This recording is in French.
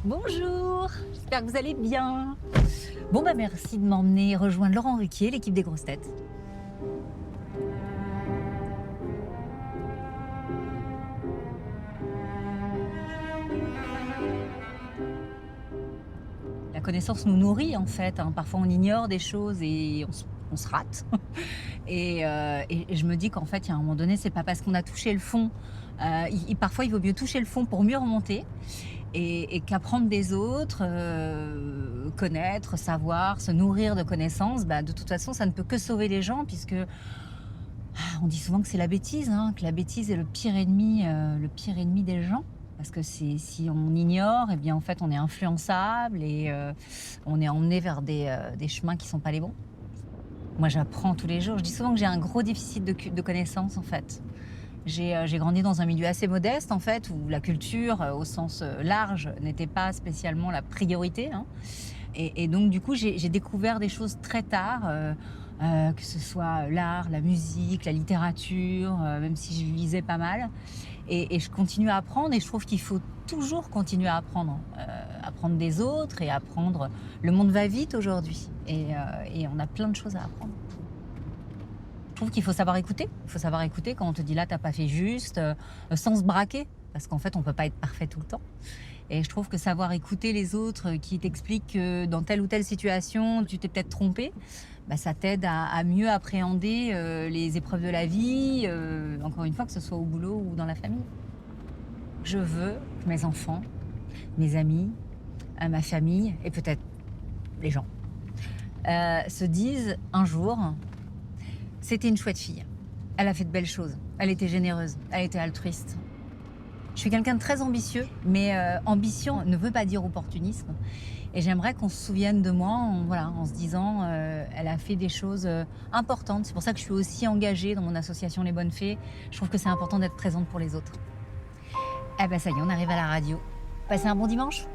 Bonjour, j'espère que vous allez bien. Bon merci de m'emmener rejoindre Laurent Ruquier, l'équipe des grosses têtes. La connaissance nous nourrit en fait, hein. Parfois on ignore des choses et on se rate. Et je me dis qu'en fait, il y a un moment donné, c'est pas parce qu'on a touché le fond. Parfois, il vaut mieux toucher le fond pour mieux remonter et qu'apprendre des autres, connaître, savoir, se nourrir de connaissances, bah, de toute façon, ça ne peut que sauver les gens puisque on dit souvent que c'est la bêtise, hein, que la bêtise est le pire ennemi des gens. Parce que si on ignore, eh bien en fait on est influençable et on est emmené vers des chemins qui sont pas les bons. Moi j'apprends tous les jours. Je dis souvent que j'ai un gros déficit de connaissances en fait. J'ai grandi dans un milieu assez modeste en fait, où la culture au sens large n'était pas spécialement la priorité, hein. Et donc du coup j'ai découvert des choses très tard, que ce soit l'art, la musique, la littérature, même si je lisais pas mal. Et je continue à apprendre et je trouve qu'il faut toujours continuer à apprendre, apprendre des autres et apprendre. Le monde va vite aujourd'hui et on a plein de choses à apprendre. Je trouve qu'il faut savoir écouter. Il faut savoir écouter quand on te dit là, t'as pas fait juste, sans se braquer, parce qu'en fait, on peut pas être parfait tout le temps. Et je trouve que savoir écouter les autres qui t'expliquent que dans telle ou telle situation, tu t'es peut-être trompé, bah, ça t'aide à mieux appréhender les épreuves de la vie, encore une fois, que ce soit au boulot ou dans la famille. Je veux que mes enfants, mes amis, ma famille et peut-être les gens se disent un jour: c'était une chouette fille. Elle a fait de belles choses. Elle était généreuse. Elle était altruiste. Je suis quelqu'un de très ambitieux, mais ambition ne veut pas dire opportunisme. Et j'aimerais qu'on se souvienne de moi en se disant elle a fait des choses importantes. C'est pour ça que je suis aussi engagée dans mon association Les Bonnes Fées. Je trouve que c'est important d'être présente pour les autres. Eh ben ça y est, on arrive à la radio. Passez un bon dimanche.